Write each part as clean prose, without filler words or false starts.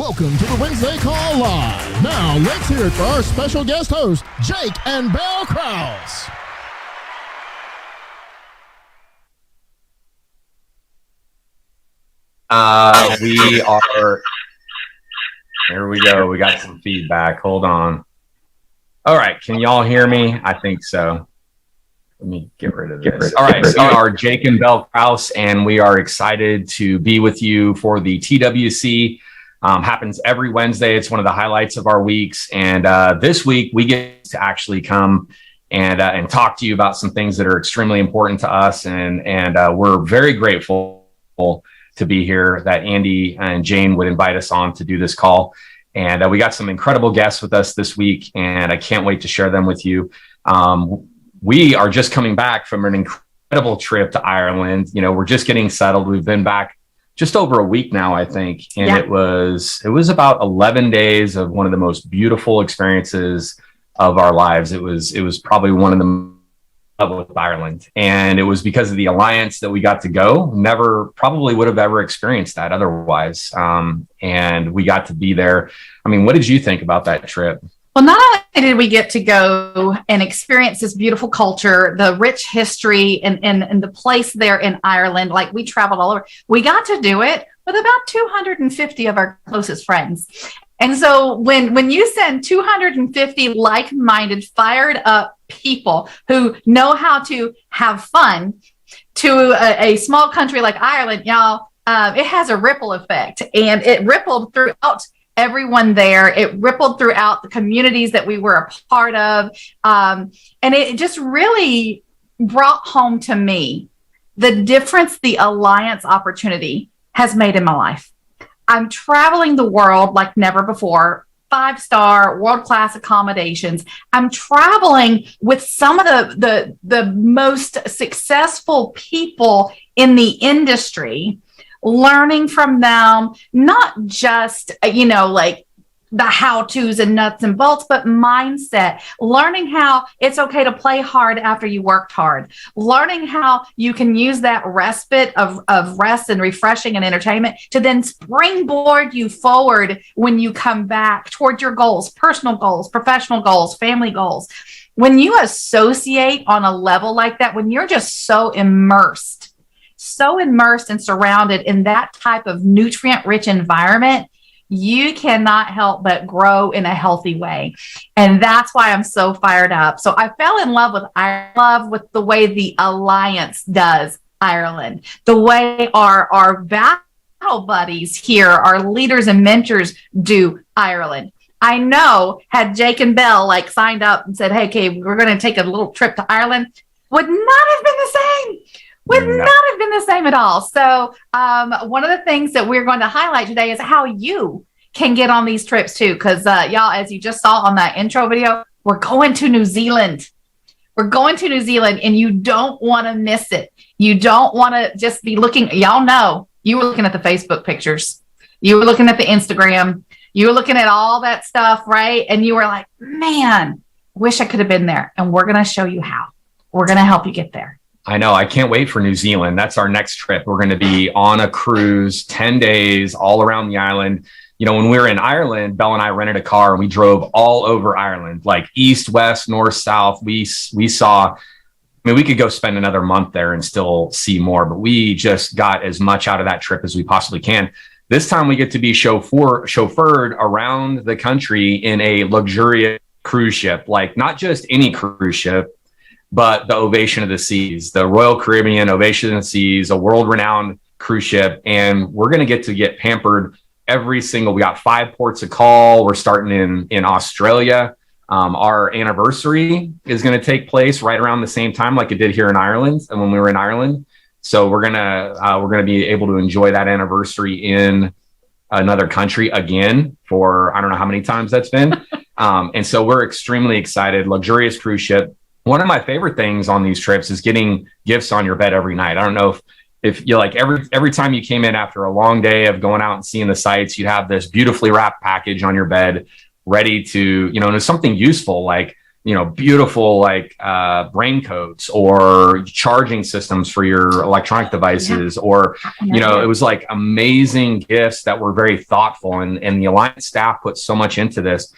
Welcome to the Wednesday Call Live. Now, let's hear it for our special guest hosts, Jake and Belle Crause. We are, here we go. We got some feedback. Hold on. All right. Can y'all hear me? I think so. Let me get rid of this. All right. So we are Jake and Belle Crause, and we are excited to be with you for the TWC. Happens every Wednesday. It's one of the highlights of our weeks. And this week we get to actually come and talk to you about some things that are extremely important to us. And we're very grateful to be here that Andy and Jane would invite us on to do this call. And we got some incredible guests with us this week, and I can't wait to share them with you. We are just coming back from an incredible trip to Ireland. You know, we're just getting settled. We've been back just over a week now, I think. And it was about 11 days of one of the most beautiful experiences of our lives. It was probably one of the with Ireland. And it was because of the alliance that we got to go. Never probably would have ever experienced that otherwise. And we got to be there. I mean, what did you think about that trip? Well, not only did we get to go and experience this beautiful culture, the rich history and the place there in Ireland, like we traveled all over, we got to do it with about 250 of our closest friends. And so when you send 250 like-minded, fired up people who know how to have fun to a small country like Ireland, y'all, it has a ripple effect, and it rippled throughout everyone there. It rippled throughout the communities that we were a part of. And it just really brought home to me the difference the Alliance opportunity has made in my life. I'm traveling the world like never before, 5-star world-class accommodations. I'm traveling with some of the most successful people in the industry, learning from them, not just, like the how-tos and nuts and bolts, but mindset, learning how it's okay to play hard after you worked hard, learning how you can use that respite of rest and refreshing and entertainment to then springboard you forward when you come back toward your goals, personal goals, professional goals, family goals. When you associate on a level like that, when you're just so immersed and surrounded in that type of nutrient-rich environment, you cannot help but grow in a healthy way. And that's why I'm so fired up. So I fell in love with Ireland, love with the way the Alliance does Ireland, the way our battle buddies here, our leaders and mentors do Ireland. I know had Jake and Belle signed up and said, hey, okay, we're going to take a little trip to Ireland, would not have been the same. Would not have been the same at all. So one of the things that we're going to highlight today is how you can get on these trips too. Because y'all, as you just saw on that intro video, we're going to New Zealand. We're going to New Zealand, and you don't want to miss it. You don't want to just be looking. Y'all know you were looking at the Facebook pictures. You were looking at the Instagram. You were looking at all that stuff, right? And you were like, man, wish I could have been there. And we're going to show you how. We're going to help you get there. I know. I can't wait for New Zealand. That's our next trip. We're going to be on a cruise, 10 days all around the island. You know, when we were in Ireland, Belle and I rented a car and we drove all over Ireland, like east, west, north, south. We saw, we could go spend another month there and still see more, but we just got as much out of that trip as we possibly can. This time we get to be chauffeured around the country in a luxurious cruise ship, like not just any cruise ship, but the Ovation of the Seas, the Royal Caribbean Ovation of the Seas, a world-renowned cruise ship. And we're going to get pampered we got 5 ports of call. We're starting in Australia. Our anniversary is going to take place right around the same time like it did here in Ireland and when we were in Ireland. So we're going to be able to enjoy that anniversary in another country again for, I don't know how many times that's been. And so we're extremely excited. Luxurious cruise ship. One of my favorite things on these trips is getting gifts on your bed every night. I don't know if you like every time you came in after a long day of going out and seeing the sights, you'd have this beautifully wrapped package on your bed ready to, and it's something useful. Like beautiful like raincoats or charging systems for your electronic devices, or it was like amazing gifts that were very thoughtful, and the Alliance staff put so much into this.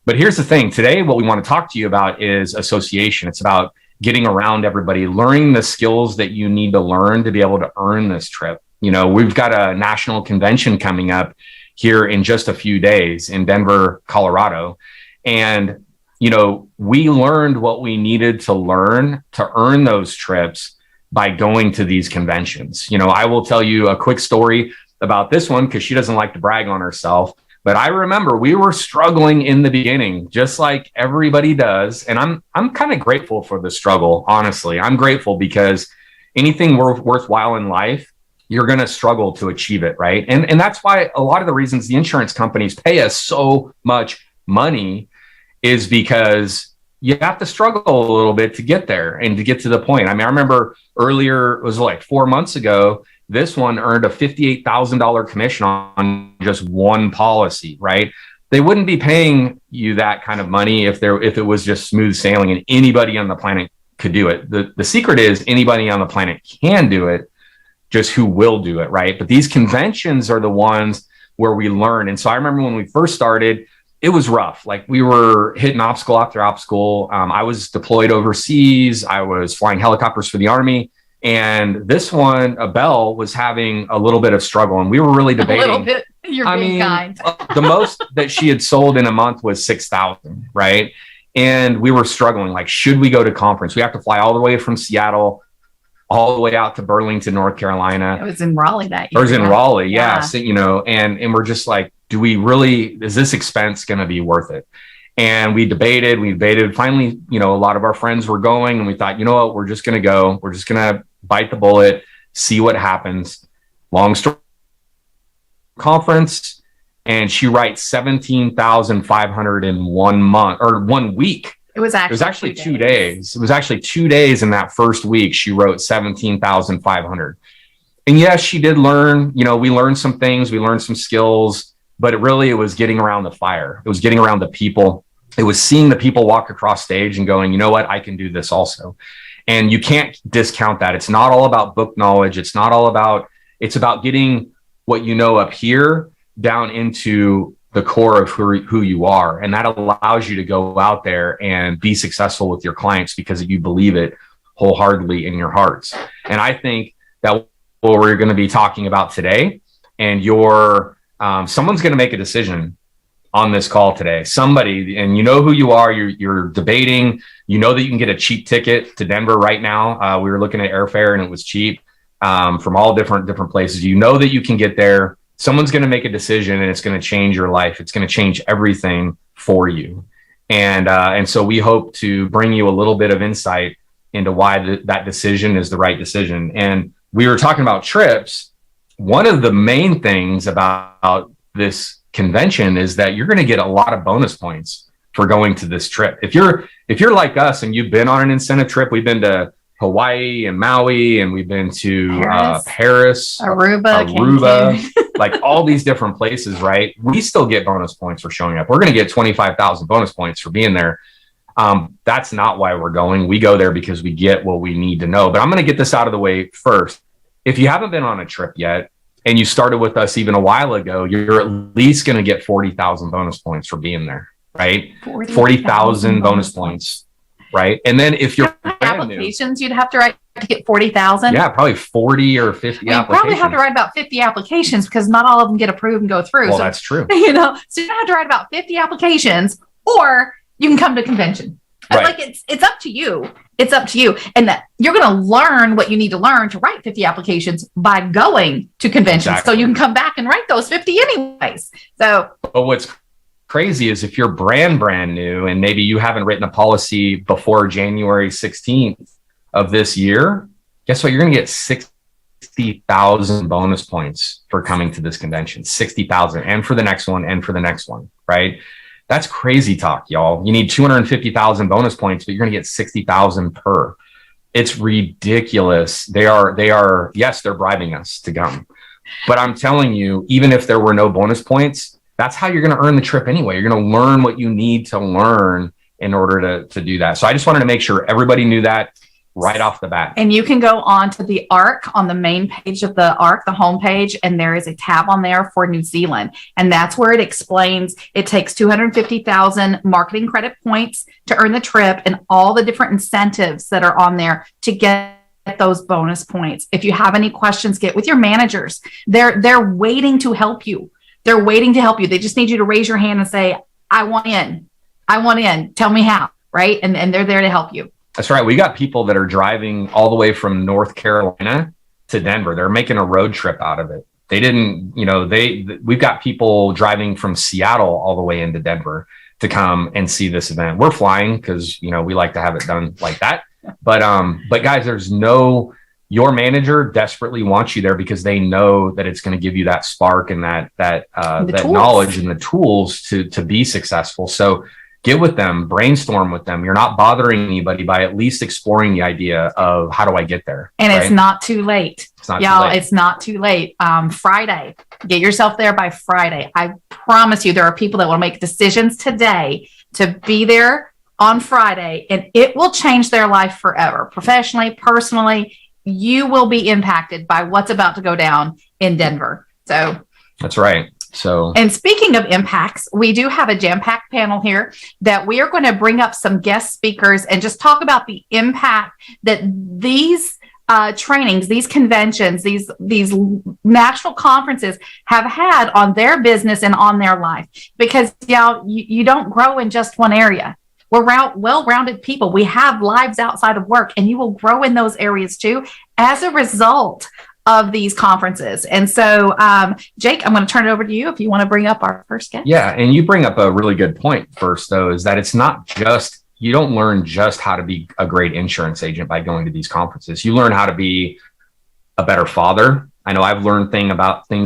But here's the thing: today, what we want to talk to you about is association. It's about getting around everybody, learning the skills that you need to learn to be able to earn this trip. We've got a national convention coming up here in just a few days in Denver, Colorado, and we learned what we needed to learn to earn those trips by going to these conventions. I will tell you a quick story about this one because she doesn't like to brag on herself. But I remember we were struggling in the beginning, just like everybody does. And I'm kind of grateful for the struggle. Honestly, I'm grateful because anything worthwhile in life, you're going to struggle to achieve it. Right. And that's why a lot of the reasons the insurance companies pay us so much money is because you have to struggle a little bit to get there and to get to the point. I mean, I remember earlier, it was like 4 months ago, this one earned a $58,000 commission on just one policy, right? They wouldn't be paying you that kind of money if it was just smooth sailing and anybody on the planet could do it. The secret is anybody on the planet can do it, just who will do it, right? But these conventions are the ones where we learn. And so I remember when we first started, it was rough. Like we were hitting obstacle after obstacle. I was deployed overseas. I was flying helicopters for the Army. And this one, Belle, was having a little bit of struggle. And we were really debating. A little bit. You're being kind. The most that she had sold in a month was 6,000, right? And we were struggling. Like, should we go to conference? We have to fly all the way from Seattle, all the way out to Burlington, North Carolina. It was in Raleigh that year. It was in Raleigh, yeah. So, and we're just like, is this expense going to be worth it? And we debated. Finally, a lot of our friends were going, and we thought, what, we're just going to go. We're just going to bite the bullet, see what happens. Long story, conference, and she writes 17,500 in 1 month or 1 week. It was actually 2 days. It was actually 2 days in that first week. She wrote 17,500. And yes, she did learn, we learned some things, we learned some skills. But it was getting around the fire. It was getting around the people. It was seeing the people walk across stage and going, you know what, I can do this also. And you can't discount that. It's not all about book knowledge. It's about getting what you know up here down into the core of who you are. And that allows you to go out there and be successful with your clients because you believe it wholeheartedly in your hearts. And I think that what we're going to be talking about today, and someone's going to make a decision on this call today. Somebody, and you know who you are. You're debating. You know that you can get a cheap ticket to Denver right now. We were looking at airfare and it was cheap from all different places. You know that you can get there. Someone's going to make a decision and it's going to change your life. It's going to change everything for you. And so we hope to bring you a little bit of insight into why that decision is the right decision. And we were talking about trips. One of the main things about this convention is that you're going to get a lot of bonus points for going to this trip. If you're like us and you've been on an incentive trip, we've been to Hawaii and Maui, and we've been to Paris, Aruba, like all these different places, right? We still get bonus points for showing up. We're going to get 25,000 bonus points for being there. That's not why we're going. We go there because we get what we need to know. But I'm going to get this out of the way first. If you haven't been on a trip yet and you started with us even a while ago, you're at least going to get 40,000 bonus points for being there, right? 40,000 bonus points, right? And then if you're applications you'd have to write to get 40,000. Yeah, probably 40 or 50 applications. You probably have to write about 50 applications because not all of them get approved and go through. Well, that's true. So you have to write about 50 applications, or you can come to convention. Right. Like it's up to you. It's up to you. And that you're going to learn what you need to learn to write 50 applications by going to conventions. Exactly. So you can come back and write those 50 anyways. But what's crazy is if you're brand new and maybe you haven't written a policy before January 16th of this year, guess what? You're going to get 60,000 bonus points for coming to this convention. 60,000, and for the next one, and for the next one, right? That's crazy talk, y'all. You need 250,000 bonus points, but you're going to get 60,000 per. It's ridiculous. They are, yes, they're bribing us to come. But I'm telling you, even if there were no bonus points, that's how you're going to earn the trip anyway. You're going to learn what you need to learn in order to do that. So I just wanted to make sure everybody knew that right off the bat. And you can go on to the ARC on the main page of the ARC, the homepage, and there is a tab on there for New Zealand. And that's where it explains it takes 250,000 marketing credit points to earn the trip and all the different incentives that are on there to get those bonus points. If you have any questions, get with your managers. They're waiting to help you. They're waiting to help you. They just need you to raise your hand and say, I want in. I want in. Tell me how, right? And they're there to help you. That's right. We got people that are driving all the way from North Carolina to Denver. They're making a road trip out of it. They didn't, we've got people driving from Seattle all the way into Denver to come and see this event. We're flying because, we like to have it done like that. But guys, your manager desperately wants you there because they know that it's going to give you that spark and that knowledge and the tools to be successful. So get with them, brainstorm with them. You're not bothering anybody by at least exploring the idea of how do I get there? And right? It's not too late. It's not too late. Friday, get yourself there by Friday. I promise you, there are people that will make decisions today to be there on Friday, and it will change their life forever. Professionally, personally, you will be impacted by what's about to go down in Denver. So that's right. And speaking of impacts, we do have a jam-packed panel here that we are going to bring up some guest speakers and just talk about the impact that these trainings, these conventions, these national conferences have had on their business and on their life. Because you don't grow in just one area. We're well-rounded people. We have lives outside of work, and you will grow in those areas too as a result of these conferences. And so, Jake, I'm going to turn it over to you if you want to bring up our first guest. Yeah. And you bring up a really good point first, though, is that it's not just, you don't learn just how to be a great insurance agent by going to these conferences. You learn how to be a better father. I know I've learned things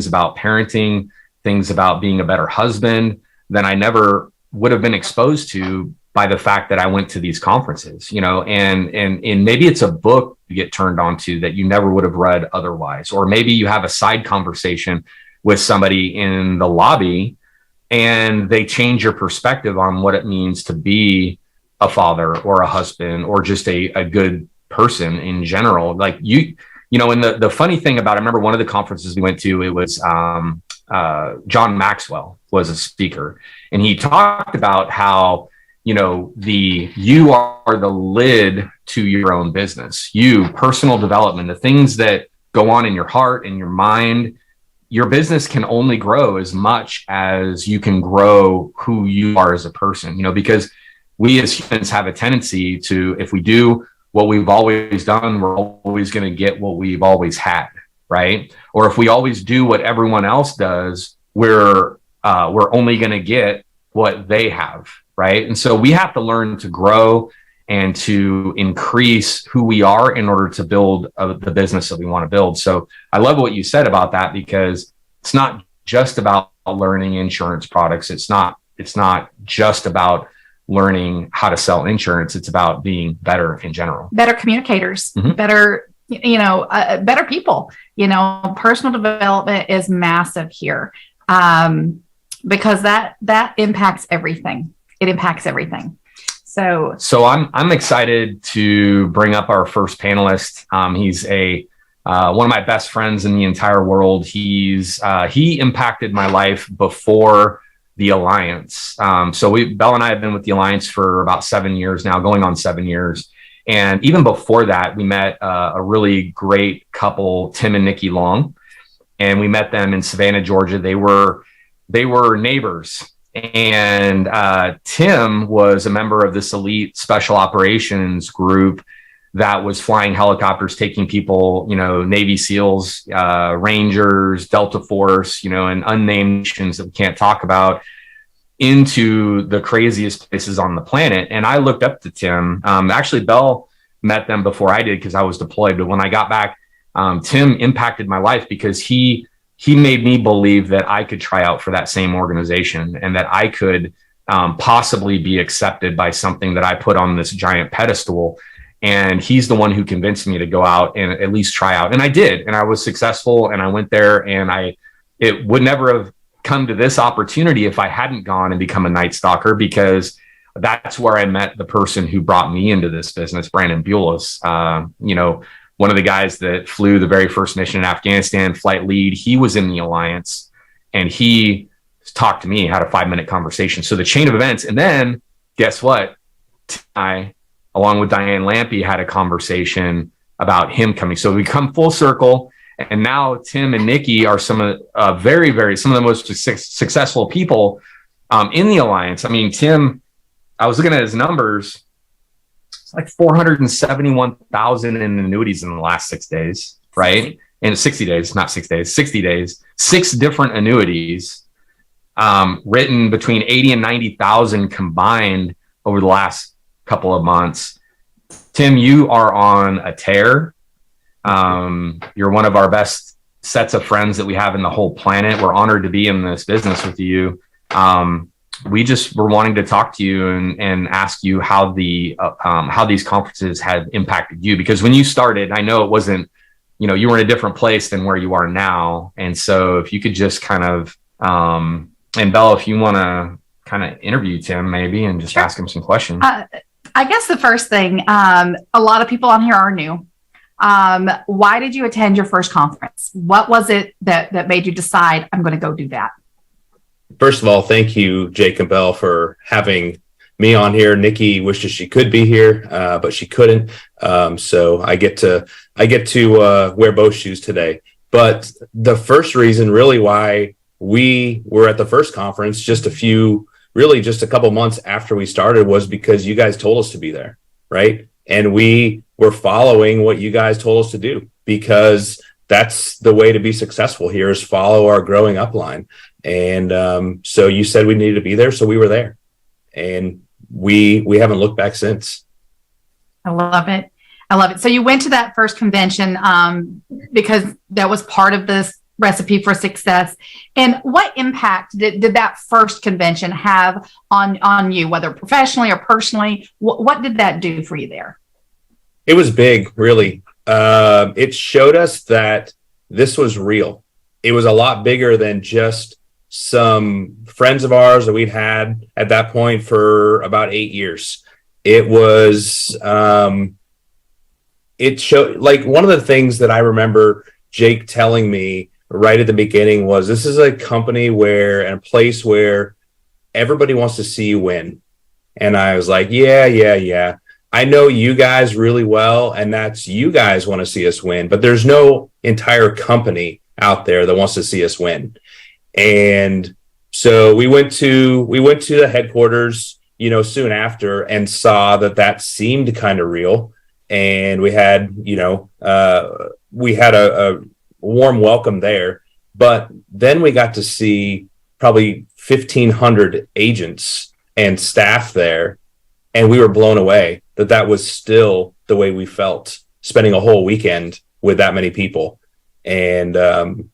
about parenting, things about being a better husband than I never would have been exposed to by the fact that I went to these conferences, and maybe it's a book you get turned on to that you never would have read otherwise. Or maybe you have a side conversation with somebody in the lobby and they change your perspective on what it means to be a father or a husband or just a good person in general. Like and the funny thing about, I remember one of the conferences we went to, it was John Maxwell was a speaker, and he talked about how you are the lid to your own business. Personal development, the things that go on in your heart and your mind, your business can only grow as much as you can grow who you are as a person, because we as humans have a tendency to, if we do what we've always done, we're always going to get what we've always had, right? Or if we always do what everyone else does, we're only going to get what they have. Right. And so we have to learn to grow and to increase who we are in order to build the business that we want to build. So I love what you said about that, because it's not just about learning insurance products. It's not just about learning how to sell insurance. It's about being better in general. Better communicators, better people. Personal development is massive here because that impacts everything. It impacts everything. So I'm excited to bring up our first panelist. He's one of my best friends in the entire world. He impacted my life before the Alliance. Belle and I have been with the Alliance for about 7 years now, going on 7 years. And even before that, we met a really great couple, Tim and Nikki Long, and we met them in Savannah, Georgia. They were neighbors. And Tim was a member of this elite special operations group that was flying helicopters, taking people, Navy SEALs, Rangers, Delta Force, and unnamed nations that we can't talk about, into the craziest places on the planet. And I looked up to Tim. Actually, Belle met them before I did because I was deployed. But when I got back, Tim impacted my life because he made me believe that I could try out for that same organization and that I could possibly be accepted by something that I put on this giant pedestal. And he's the one who convinced me to go out and at least try out. And I did. And I was successful. And I went there, and it would never have come to this opportunity if I hadn't gone and become a Night Stalker, because that's where I met the person who brought me into this business, Brandon Bulis. One of the guys that flew the very first mission in Afghanistan, flight lead, he was in the alliance, and he talked to me, had a 5-minute conversation. So the chain of events. And then guess what? I, along with Diane Lampy, had a conversation about him coming. So we come full circle. And now Tim and Nikki are some of some of the most successful people in the alliance. I mean, Tim, I was looking at his numbers. It's like 471,000 in annuities in the last 6 days, right? In 60 days, not 6 days, 60 days, 6 different annuities written between 80 and 90,000 combined over the last couple of months. Tim, you are on a tear. You're one of our best sets of friends that we have in the whole planet. We're honored to be in this business with you. We just were wanting to talk to you and ask you how these conferences had impacted you, because when you started, I know it wasn't, you were in a different place than where you are now. And so if you could just kind of, and Belle, if you want to kind of interview Tim maybe and just ask him some questions. I guess the first thing, a lot of people on here are new. Why did you attend your first conference? What was it that made you decide I'm going to go do that? First of all, thank you, Jake and Belle, for having me on here. Nikki wishes she could be here, but she couldn't. So I get to wear both shoes today. But the first reason really why we were at the first conference just a couple months after we started was because you guys told us to be there, right? And we were following what you guys told us to do, because that's the way to be successful here, is follow our growing upline. And so you said we needed to be there, so we were there, and we haven't looked back since. I love it. So you went to that first convention because that was part of this recipe for success. And what impact did that first convention have on you, whether professionally or personally? What did that do for you there? It was big, really. It showed us that this was real. It was a lot bigger than just some friends of ours that we'd had at that point for about 8 years. It was, it showed, like, one of the things that I remember Jake telling me right at the beginning was, this is a company and a place where everybody wants to see you win. And I was like, yeah. I know you guys really well, and that's, you guys want to see us win, but there's no entire company out there that wants to see us win. And so we went to the headquarters, soon after, and saw that seemed kind of real. And we had a warm welcome there, but then we got to see probably 1,500 agents and staff there. And we were blown away that was still the way we felt, spending a whole weekend with that many people. And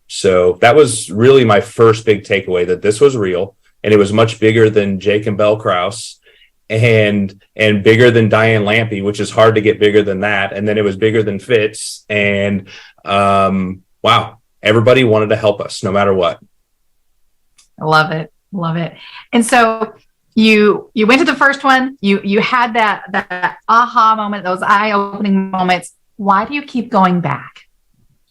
so that was really my first big takeaway, that this was real, and it was much bigger than Jake and Belle Crause, and bigger than Diane Lampy, which is hard to get bigger than that. And then it was bigger than Fitz. And wow, everybody wanted to help us no matter what. I love it. And so you went to the first one, you had that aha moment, those eye-opening moments. Why do you keep going back?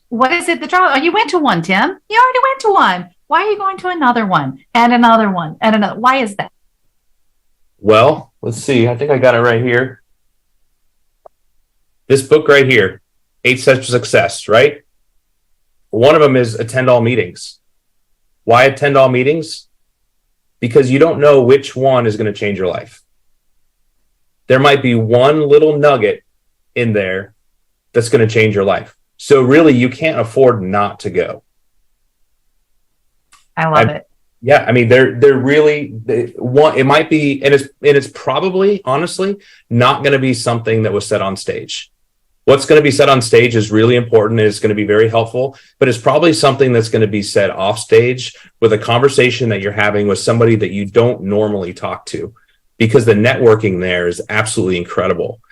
What is it that draws? Oh, you went to one, Tim. You already went to one. Why are you going to another one and another one and another? Why is that? Well, let's see. I think I got it right here. This book right here, 8 Steps to Success, right? One of them is attend all meetings. Why attend all meetings? Because you don't know which one is going to change your life. There might be one little nugget in there that's going to change your life. So really, you can't afford not to go. I love it. Yeah, I mean, they're really one. It might be, and it's probably, honestly, not going to be something that was said on stage. What's going to be said on stage is really important, and it's going to be very helpful, but it's probably something that's going to be said off stage with a conversation that you're having with somebody that you don't normally talk to, because the networking there is absolutely incredible.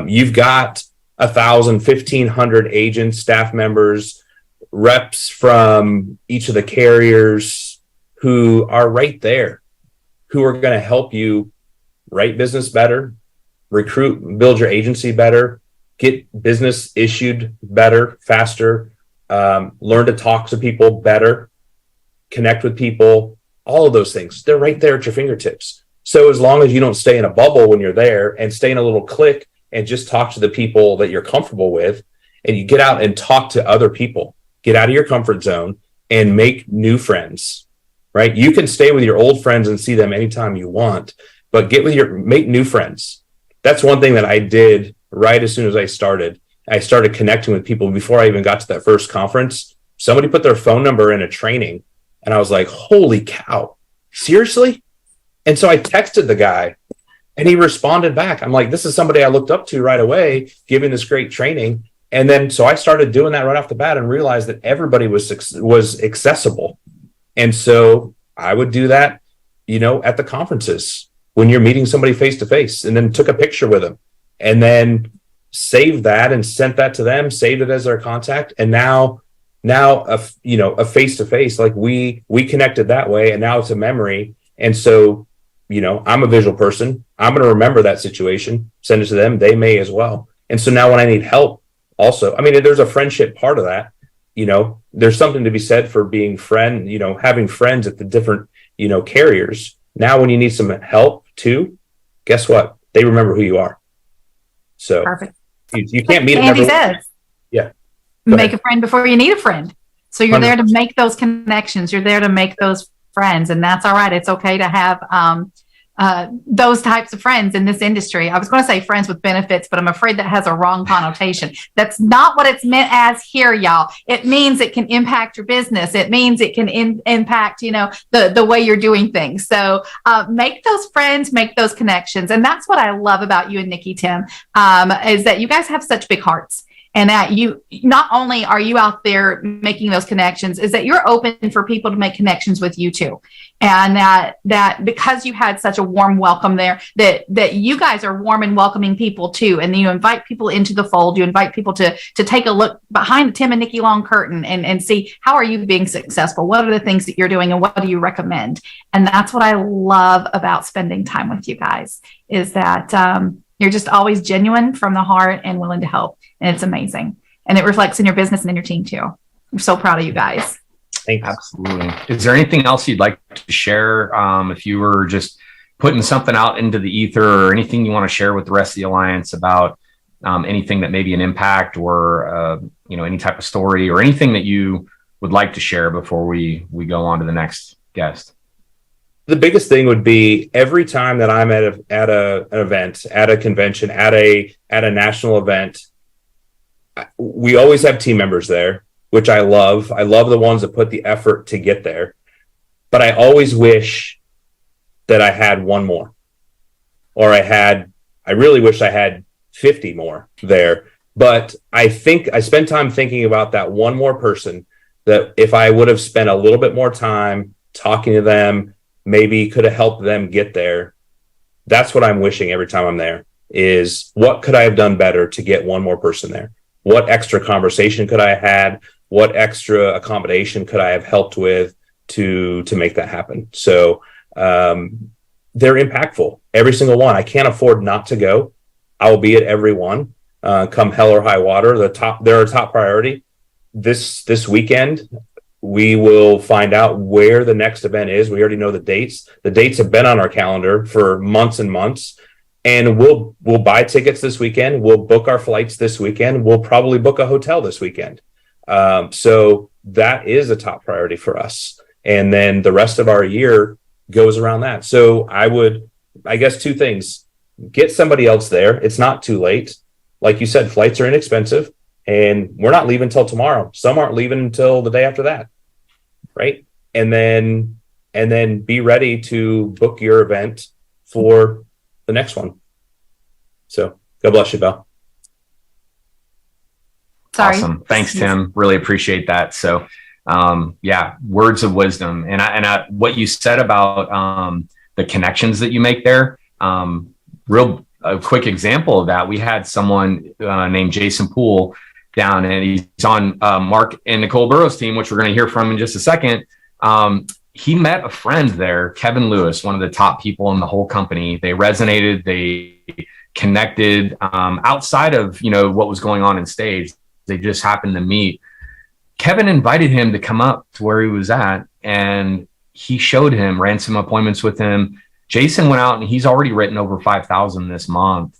You've got 1,000, 1,500 agents, staff members, reps from each of the carriers who are right there, who are going to help you write business better, recruit, build your agency better, get business issued better, faster, learn to talk to people better, connect with people, all of those things. They're right there at your fingertips. So as long as you don't stay in a bubble when you're there and stay in a little clique and just talk to the people that you're comfortable with, and you get out and talk to other people, get out of your comfort zone and make new friends, right? You can stay with your old friends and see them anytime you want, but make new friends. That's one thing that I did right as soon as I started. I started connecting with people before I even got to that first conference. Somebody put their phone number in a training and I was like, holy cow, seriously? And so I texted the guy and he responded back. I'm like, this is somebody I looked up to right away, giving this great training. And then, so I started doing that right off the bat and realized that everybody was accessible. And so I would do that, at the conferences when you're meeting somebody face to face, and then took a picture with them and then saved that and sent that to them, saved it as their contact. And now a face to face, like we connected that way, and now it's a memory. And so, I'm a visual person. I'm going to remember that situation, send it to them. They may as well. And so now when I need help, also, there's a friendship part of that. There's something to be said for being having friends at the different, carriers. Now, when you need some help too, guess what? They remember who you are. So perfect. You can't meet Andy says, yeah. Make a friend before you need a friend. So you're 100%. There to make those connections. You're there to make those friends, and that's all right. It's okay to have those types of friends in this industry. I was going to say friends with benefits, but I'm afraid that has a wrong connotation. That's not what it's meant as here, y'all. It means it can impact your business. It means it can impact, the way you're doing things. So make those friends, make those connections. And that's what I love about you and Nikki, Tim, is that you guys have such big hearts. And that you, not only are you out there making those connections, is that you're open for people to make connections with you too. And that because you had such a warm welcome there, that you guys are warm and welcoming people too. And you invite people into the fold. You invite people to take a look behind the Tim and Nikki Long curtain and see, how are you being successful? What are the things that you're doing and what do you recommend? And that's what I love about spending time with you guys, is that you're just always genuine from the heart and willing to help. And it's amazing. And it reflects in your business and in your team too. I'm so proud of you guys. Thanks. Absolutely. Is there anything else you'd like to share? If you were just putting something out into the ether, or anything you want to share with the rest of the Alliance about anything that may be an impact, or, any type of story, or anything that you would like to share before we go on to the next guest? The biggest thing would be every time that I'm at an event, at a convention, at a national event, we always have team members there, which I love. I love the ones that put the effort to get there. But I always wish that I had one more, or I really wish I had 50 more there. But I think I spend time thinking about that one more person, that if I would have spent a little bit more time talking to them, maybe could have helped them get there. That's what I'm wishing every time I'm there, is what could I have done better to get one more person there? What extra conversation could I have had? What extra accommodation could I have helped with to make that happen? So they're impactful, every single one. I can't afford not to go. I will be at every one, come hell or high water. They're a top priority. This weekend, we will find out where the next event is. We already know the dates. The dates have been on our calendar for months and months. And we'll buy tickets this weekend. We'll book our flights this weekend. We'll probably book a hotel this weekend. So that is a top priority for us. And then the rest of our year goes around that. So I guess two things: get somebody else there. It's not too late. Like you said, flights are inexpensive, and we're not leaving until tomorrow. Some aren't leaving until the day after that. Right. And then be ready to book your event for the next one. So God bless you, Belle. Sorry. Awesome. Thanks, Tim. Really appreciate that. So, words of wisdom. And what you said about the connections that you make there, a quick example of that. We had someone named Jason Poole down, and he's on Mark and Nicole Burroughs' team, which we're going to hear from in just a second. he met a friend there, Kevin Lewis, one of the top people in the whole company. They resonated, they connected, outside of, what was going on in stage. They just happened to meet. Kevin invited him to come up to where he was at, and he showed him, ran some appointments with him. Jason went out and he's already written over 5,000 this month,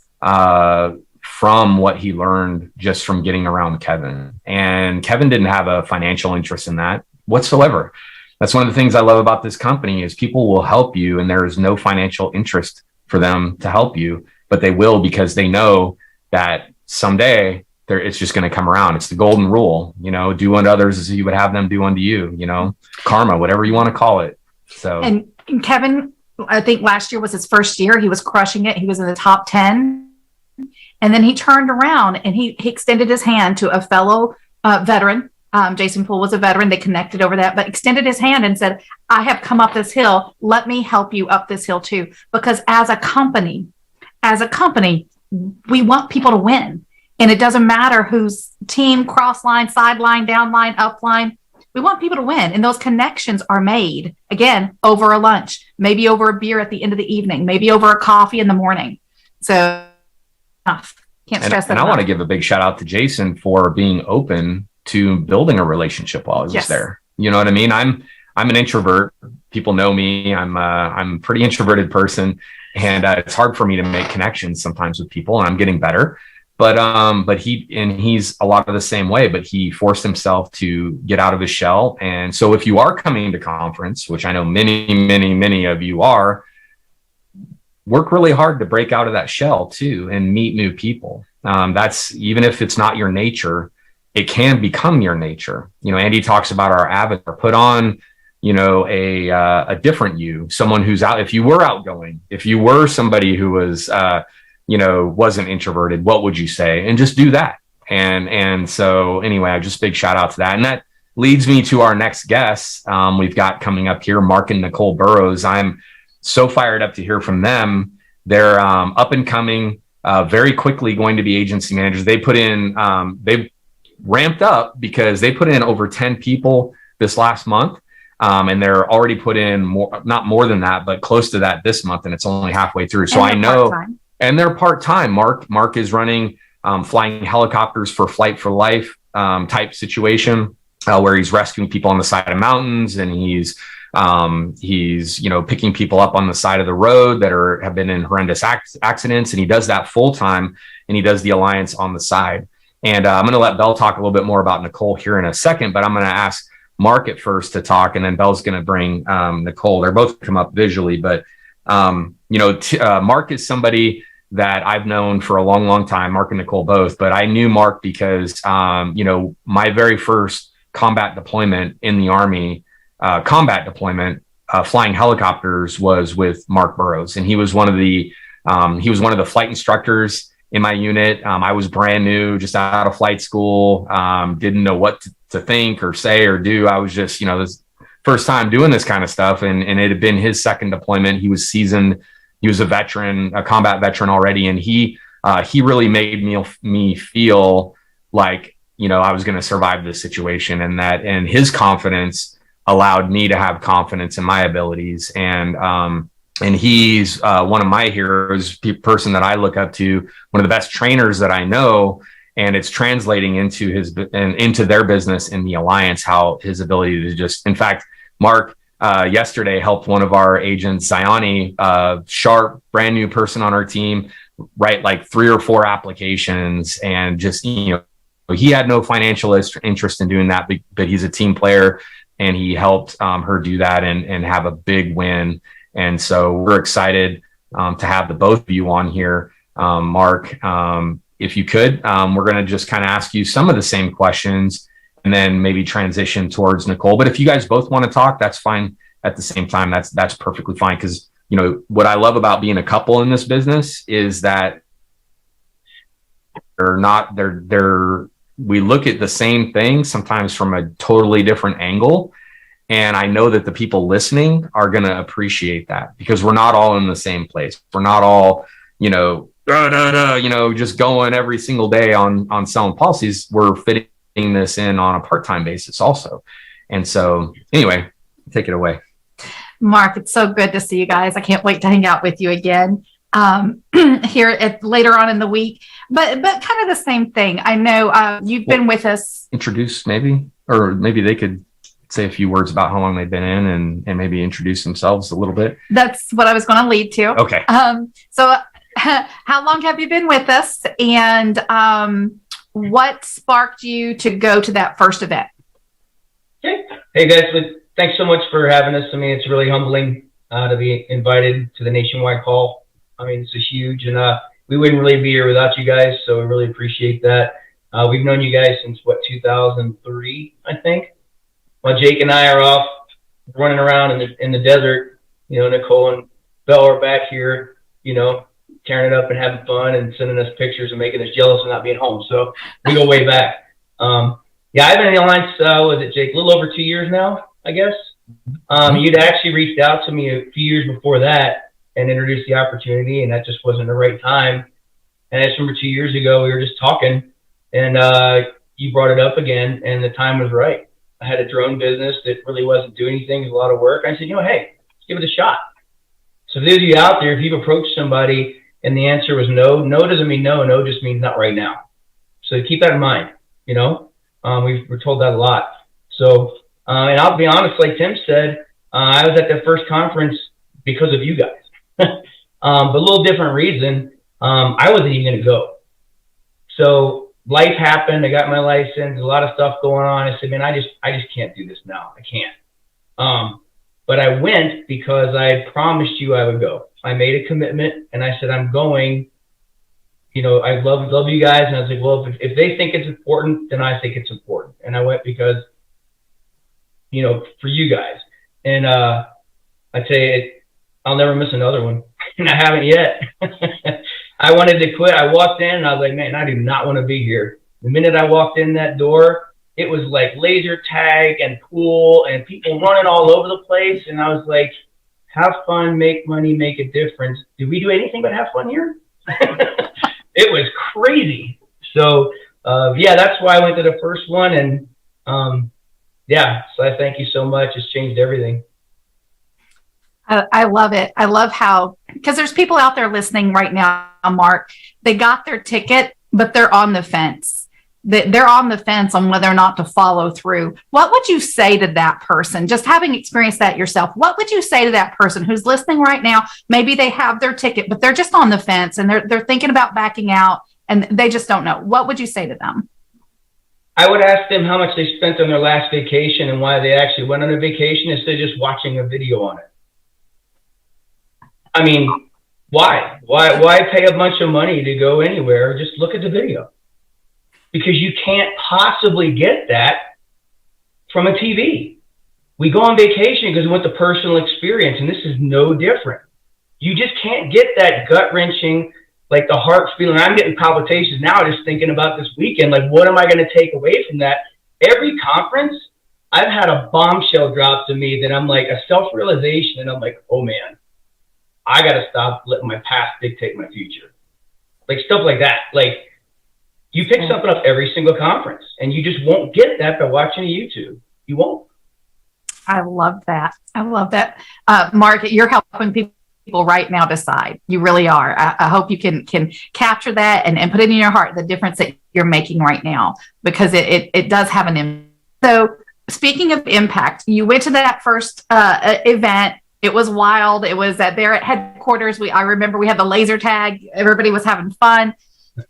from what he learned just from getting around Kevin. And Kevin didn't have a financial interest in that whatsoever. That's one of the things I love about this company is people will help you and there is no financial interest for them to help you, but they will because they know that someday it's just going to come around. It's the golden rule, do unto others as you would have them do unto you, karma, whatever you want to call it. So, and Kevin, I think last year was his first year. He was crushing it. He was in the top 10. And then he turned around and he extended his hand to a fellow veteran. Jason Poole was a veteran. They connected over that, but extended his hand and said, I have come up this hill. Let me help you up this hill too. Because as a company, we want people to win. And it doesn't matter whose team, cross line, sideline, down line, up line. We want people to win. And those connections are made, again, over a lunch, maybe over a beer at the end of the evening, maybe over a coffee in the morning. So can't stress that. And I want to give a big shout out to Jason for being open to building a relationship while he was there. You know what I mean? I'm an introvert. People know me. I'm a pretty introverted person, and it's hard for me to make connections sometimes with people, and I'm getting better. But he's a lot of the same way, but he forced himself to get out of his shell. And so if you are coming to conference, which I know many, many, many of you are, work really hard to break out of that shell too and meet new people. That's, even if it's not your nature, it can become your nature. Andy talks about our avatar. Put on, a different you, someone who's out. If you were outgoing, if you were somebody who was, wasn't introverted, what would you say? And just do that. And so anyway, just big shout out to that. And that leads me to our next guest. We've got coming up here, Mark and Nicole Burroughs. I'm so fired up to hear from them. They're up and coming, very quickly going to be agency managers. They put in, they've ramped up because they put in over 10 people this last month. And they're already put in more, not more than that, but close to that this month. And it's only halfway through. So I know, part-time. And they're part-time. Mark is running flying helicopters for Flight for Life type situation where he's rescuing people on the side of mountains, and he's picking people up on the side of the road that have been in horrendous accidents, and he does that full time, and he does the Alliance on the side. And I'm going to let Belle talk a little bit more about Nicole here in a second, but I'm going to ask Mark at first to talk, and then Belle's going to bring Nicole. They're both come up visually, but Mark is somebody that I've known for a long, long time, Mark and Nicole both, but I knew Mark because, my very first combat deployment in the Army, flying helicopters was with Mark Burroughs. And he was one of the flight instructors in my unit. I was brand new, just out of flight school, didn't know what to think or say or do. I was just, this first time doing this kind of stuff. And it had been his second deployment. He was seasoned. He was a veteran, a combat veteran already. And he really made me feel like, I was going to survive this situation, and his confidence allowed me to have confidence in my abilities. And he's one of my heroes, person that I look up to, one of the best trainers that I know. And it's translating into their business in the Alliance, how his ability to just, in fact, Mark, yesterday helped one of our agents, Ziani, sharp, brand new person on our team, write like 3 or 4 applications, and just, he had no financial interest in doing that, but he's a team player, and he helped her do that and have a big win. And so we're excited to have the both of you on here. Mark, if you could, we're going to just kind of ask you some of the same questions, and then maybe transition towards Nicole. But if you guys both want to talk, that's fine at the same time. That's perfectly fine. Because, what I love about being a couple in this business is that we look at the same thing sometimes from a totally different angle. And I know that the people listening are going to appreciate that, because we're not all in the same place. We're not all, just going every single day on selling policies. We're fitting this in on a part-time basis also. And so anyway, take it away. Mark, it's so good to see you guys. I can't wait to hang out with you again here later on in the week. But kind of the same thing. I know you've been with us. Introduce maybe, or maybe they could say a few words about how long they've been in and maybe introduce themselves a little bit. That's what I was going to lead to. Okay. So how long have you been with us, and what sparked you to go to that first event? Okay. Hey guys, thanks so much for having us. I mean, it's really humbling to be invited to the nationwide call. I mean, this is huge, and we wouldn't really be here without you guys, so we really appreciate that. We've known you guys since, 2003, I think. While Jake and I are off running around in the desert, Nicole and Belle are back here, tearing it up and having fun and sending us pictures and making us jealous of not being home. So we go way back. Yeah, I've been in the Alliance, was it, Jake, a little over 2 years now, I guess. You'd actually reached out to me a few years before that and introduced the opportunity, and that just wasn't the right time. And I just remember 2 years ago, we were just talking, and you brought it up again, and the time was right. I had a drone business that really wasn't doing anything. It was a lot of work. I said, hey, let's give it a shot. So for those of you out there, if you've approached somebody and the answer was no, no doesn't mean no. No just means not right now. So keep that in mind, we're told that a lot. So, and I'll be honest, like Tim said, I was at that first conference because of you guys. But a little different reason. I wasn't even going to go. So life happened. I got my license, a lot of stuff going on. I said, man, I just can't do this now. I can't. But I went because I had promised you I would go. I made a commitment, and I said, I'm going. I love you guys. And I was like, well, if they think it's important, then I think it's important. And I went because, for you guys. And I tell you, I'll never miss another one. And I haven't yet. I wanted to quit. I walked in and I was like, man, I do not want to be here. The minute I walked in that door, it was like laser tag and pool and people running all over the place. And I was like, have fun, make money, make a difference. Did we do anything but have fun here? It was crazy. So, yeah, that's why I went to the first one. And yeah, so I thank you so much. It's changed everything. I love it. I love how, because there's people out there listening right now, Mark, they got their ticket, but they're on the fence. They're on the fence on whether or not to follow through. What would you say to that person? Just having experienced that yourself, what would you say to that person who's listening right now? Maybe they have their ticket, but they're just on the fence and they're thinking about backing out and they just don't know. What would you say to them? I would ask them how much they spent on their last vacation and why they actually went on a vacation instead of just watching a video on it. I mean, why pay a bunch of money to go anywhere? Just look at the video. Because you can't possibly get that from a TV. We go on vacation because we want the personal experience, and this is no different. You just can't get that gut-wrenching, like the heart feeling. I'm getting palpitations now just thinking about this weekend. Like, what am I going to take away from that? Every conference, I've had a bombshell drop to me that I'm like a self-realization, and I'm like, oh, man, I got to stop letting my past dictate my future. Like, stuff like that. Like, you pick something up every single conference, and you just won't get that by watching YouTube. You won't. I love that. I love that. Mark, you're helping people right now decide. You really are. I hope you can capture that and put it in your heart, the difference that you're making right now, because it does have an impact. So speaking of impact, you went to that first event. It was wild. It was there at headquarters. I remember we had the laser tag. Everybody was having fun.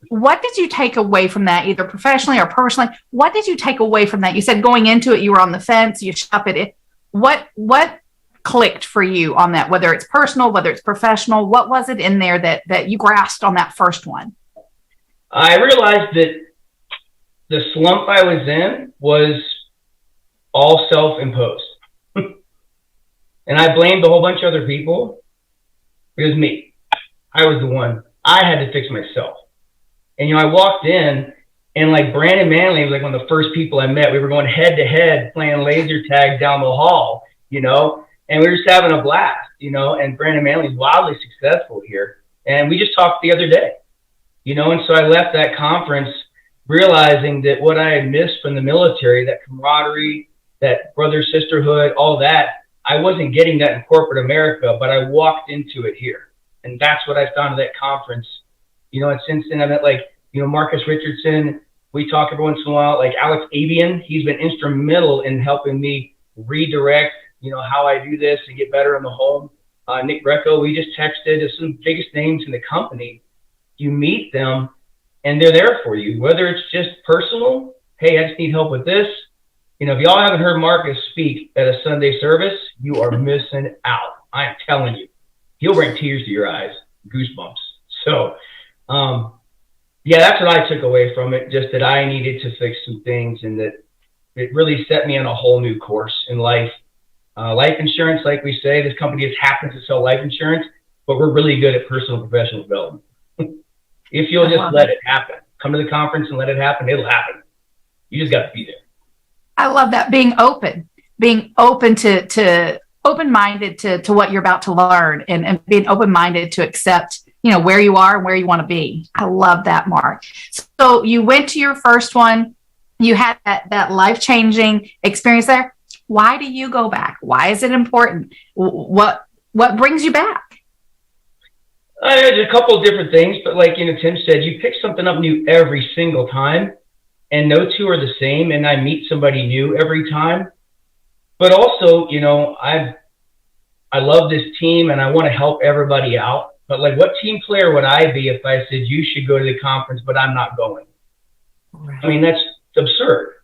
What did you take away from that, either professionally or personally? What did you take away from that? You said going into it, you were on the fence, you shop it. What clicked for you on that, whether it's personal, whether it's professional? What was it in there that you grasped on that first one? I realized that the slump I was in was all self-imposed. And I blamed a whole bunch of other people. It was me. I was the one. I had to fix myself. And, I walked in and like Brandon Manley was like one of the first people I met. We were going head to head playing laser tag down the hall, and we were just having a blast, and Brandon Manley's wildly successful here. And we just talked the other day, and so I left that conference realizing that what I had missed from the military, that camaraderie, that brother sisterhood, all that, I wasn't getting that in corporate America, but I walked into it here. And that's what I found at that conference. And since then I met Marcus Richardson. We talk every once in a while, like Alex Avian. He's been instrumental in helping me redirect, how I do this and get better in the home. Nick Greco, we just texted some of the biggest names in the company. You meet them and they're there for you, whether it's just personal. Hey, I just need help with this. If y'all haven't heard Marcus speak at a Sunday service, you are missing out. I am telling you, he'll bring tears to your eyes, goosebumps. So, yeah, that's what I took away from it. Just that I needed to fix some things, and that it really set me on a whole new course in life. Life insurance, like we say, this company just happens to sell life insurance, but we're really good at personal and professional development. If you'll just let it happen, come to the conference and let it happen, it'll happen. You just got to be there. I love that. Being open to open-minded to what you're about to learn, and being open-minded to accept, where you are and where you want to be. I love that, Mark. So you went to your first one, you had that life-changing experience there. Why do you go back? Why is it important? What brings you back? There's a couple of different things, but like, Tim said, you pick something up new every single time, and no two are the same. And I meet somebody new every time, but also, I love this team and I want to help everybody out. But like, what team player would I be if I said, you should go to the conference, but I'm not going? Right. I mean, that's absurd.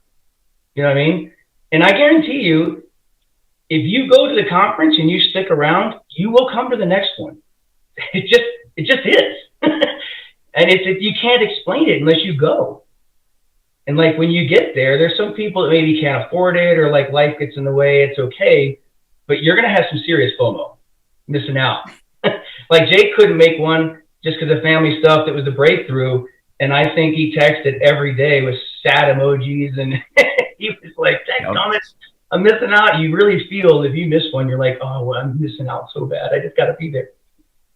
You know what I mean? And I guarantee you, if you go to the conference and you stick around, you will come to the next one. It just is. And you can't explain it unless you go. And like, when you get there, there's some people that maybe can't afford it, or like life gets in the way. It's okay, but you're going to have some serious FOMO, missing out. Like, Jake couldn't make one just because of family stuff. That was the breakthrough. And I think he texted every day with sad emojis, and he was like, "Thanks, Thomas, I'm missing out." You really feel, if you miss one, you're like, "Oh, well, I'm missing out so bad. I just got to be there."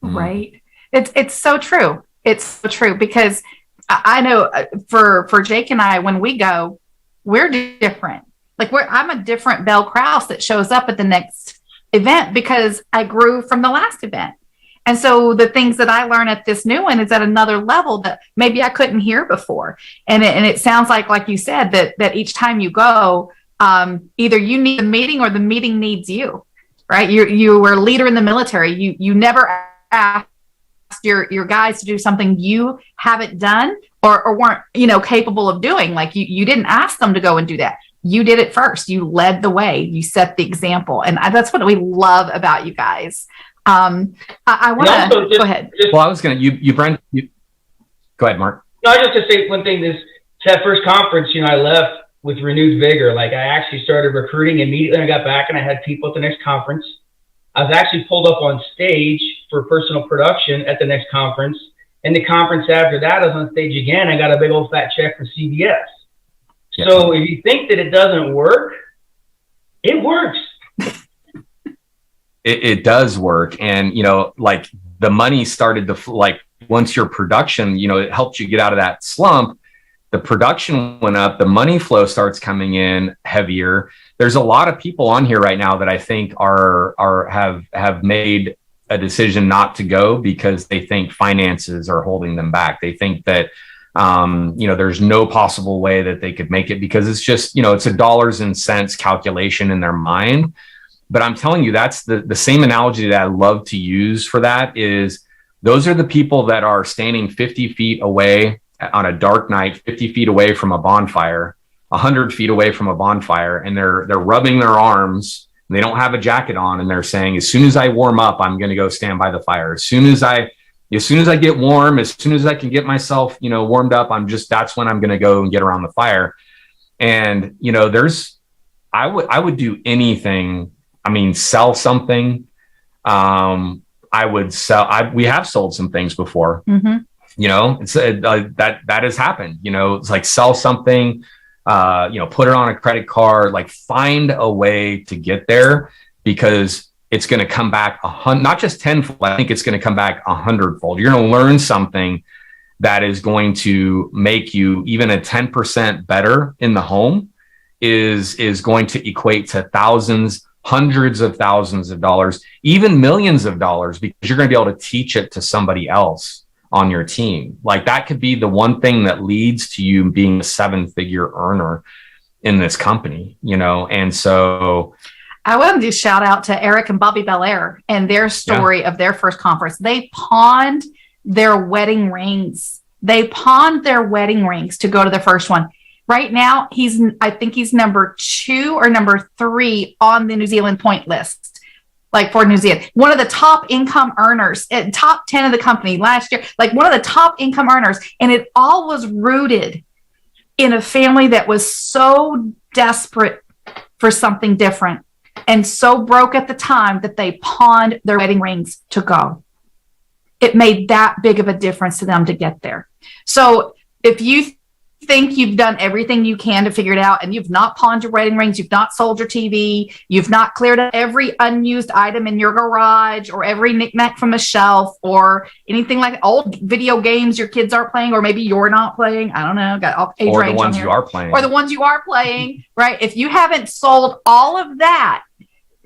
Right. It's so true. It's so true, because I know for Jake and I, when we go, we're different. Like, I'm a different Belle Crause that shows up at the next event because I grew from the last event. And so the things that I learn at this new one is at another level that maybe I couldn't hear before. And it sounds like you said, that each time you go, either you need a meeting or the meeting needs you, right? You were a leader in the military. You never asked your guys to do something you haven't done or weren't, capable of doing. Like, you didn't ask them to go and do that. You did it first. You led the way. You set the example. And that's what we love about you guys. I want to go ahead. Well, I was going to, Brent, go ahead, Mark. No, I just to say one thing is, that first conference, I left with renewed vigor. Like, I actually started recruiting immediately. I got back and I had people at the next conference. I was actually pulled up on stage for personal production at the next conference. And the conference after that, I was on stage again. I got a big old fat check from CBS. Yep. So if you think that it doesn't work, it works. It does work. And, like, the money started to, like, once your production, it helped you get out of that slump. The production went up, the money flow starts coming in heavier. There's a lot of people on here right now that I think have made a decision not to go because they think finances are holding them back. They think that, there's no possible way that they could make it, because it's just, it's a dollars and cents calculation in their mind. But I'm telling you, that's the same analogy that I love to use for that is, those are the people that are standing 50 feet away on a dark night, 50 feet away from a bonfire, 100 feet away from a bonfire, and they're rubbing their arms, and they don't have a jacket on, and they're saying, as soon as I warm up, I'm going to go stand by the fire. As soon as I get warm, as soon as I can get myself, warmed up, that's when I'm going to go and get around the fire. And, I would do anything. I mean, sell something. We have sold some things before. Mm-hmm. It's that has happened. It's like, sell something, put it on a credit card, like, find a way to get there, because it's going to come back not just tenfold. I think it's going to come back 100-fold. You're going to learn something that is going to make you even a 10% better in the home is going to equate to thousands hundreds of thousands of dollars, even millions of dollars, because you're going to be able to teach it to somebody else on your team. Like that could be the one thing that leads to you being a 7-figure earner in this company, you know? And so I wanted to shout out to Eric and Bobby Belair and their story of their first conference. They pawned their wedding rings. They pawned their wedding rings to go to the first one. Right now, I think he's number 2 or number 3 on the New Zealand point list, like for New Zealand. One of the top income earners, top 10 of the company last year, like one of the top income earners. And it all was rooted in a family that was so desperate for something different and so broke at the time that they pawned their wedding rings to go. It made that big of a difference to them to get there. So if you think you've done everything you can to figure it out and you've not pawned your wedding rings, you've not sold your TV, you've not cleared up every unused item in your garage or every knickknack from a shelf or anything like old video games your kids aren't playing, or maybe you're not playing, I don't know, got age or range the ones on here. you are playing, or the ones you are playing, right? If you haven't sold all of that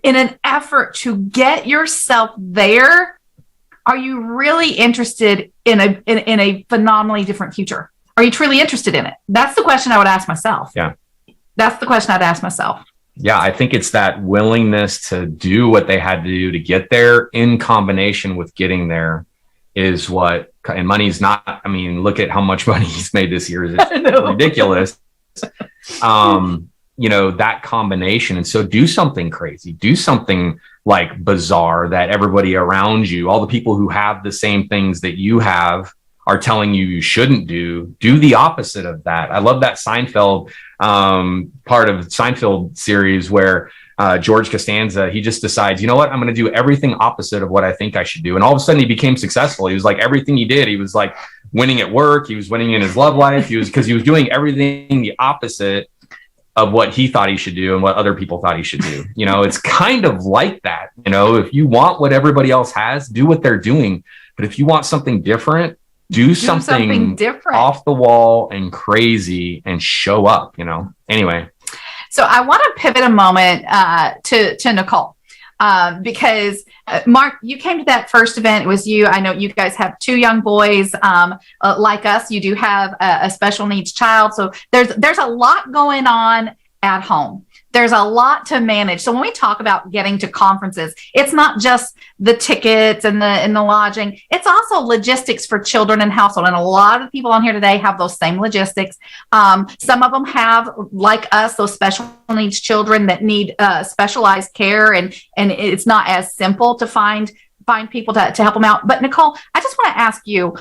in an effort to get yourself there, are you really interested in a phenomenally different future? Are you truly interested in it? That's the question I would ask myself. Yeah. That's the question I'd ask myself. Yeah, I think it's that willingness to do what they had to do to get there in combination with getting there is what, and money's not, I mean, look at how much money he's made this year. It's ridiculous. You know, that combination. And so do something crazy, do something like bizarre that everybody around you, all the people who have the same things that you have, are telling you shouldn't do the opposite of that. I love that Seinfeld part of Seinfeld series where George Costanza, he just decides, you know what, I'm going to do everything opposite of what I think I should do. And all of a sudden he became successful. He was like, everything he did, he was like winning at work. He was winning in his love life. Because he was doing everything the opposite of what he thought he should do and what other people thought he should do. You know, it's kind of like that. You know, if you want what everybody else has, do what they're doing. But if you want something different, do something different, off the wall and crazy, and show up, you know. Anyway. So I want to pivot a moment to Nicole, because Mark, you came to that first event. It was you. I know you guys have 2 young boys like us. You do have a special needs child. So there's a lot going on at home. There's a lot to manage. So when we talk about getting to conferences, it's not just the tickets and the lodging. It's also logistics for children and household. And a lot of people on here today have those same logistics. Some of them have, like us, those special needs children that need specialized care, and it's not as simple to find people to help them out. But Nicole, I just want to ask you,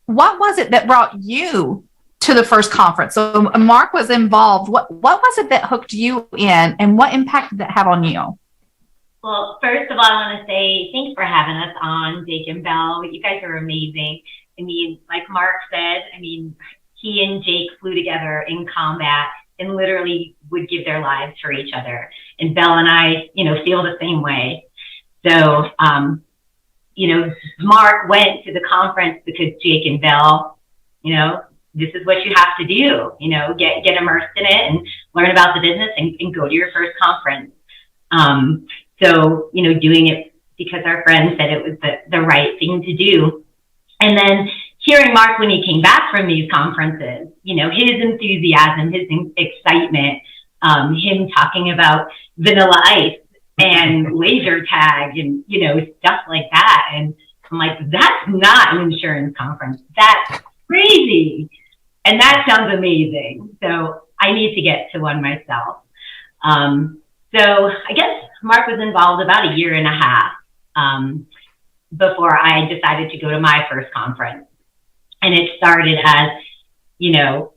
what was it that brought you to the first conference? So Mark was involved. What was it that hooked you in, and what impact did that have on you? Well, first of all, I want to say thanks for having us on, Jake and Belle. You guys are amazing. I mean, like Mark said, I mean, he and Jake flew together in combat and literally would give their lives for each other. And Belle and I, you know, feel the same way. So, you know, Mark went to the conference because Jake and Belle, you know, this is what you have to do, you know, get immersed in it and learn about the business and go to your first conference. So, you know, doing it because our friends said it was the right thing to do. And then hearing Mark when he came back from these conferences, you know, his enthusiasm, his excitement, him talking about Vanilla Ice and laser tag and, you know, stuff like that. And I'm like, that's not an insurance conference. That's crazy. And that sounds amazing. So I need to get to one myself. So I guess Mark was involved about 1.5 years before I decided to go to my first conference. And it started as, you know,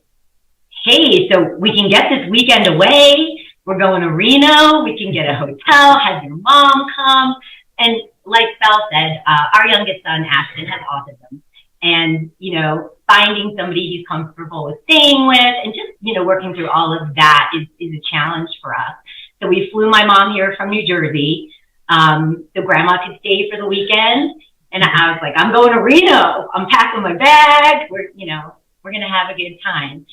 hey, so we can get this weekend away. We're going to Reno. We can get a hotel, have your mom come. And like Belle said, our youngest son, Ashton, has autism. And, you know, finding somebody he's comfortable with staying with and just, you know, working through all of that is a challenge for us. So we flew my mom here from New Jersey so grandma could stay for the weekend. And I was like, I'm going to Reno. I'm packing my bag. We're going to have a good time.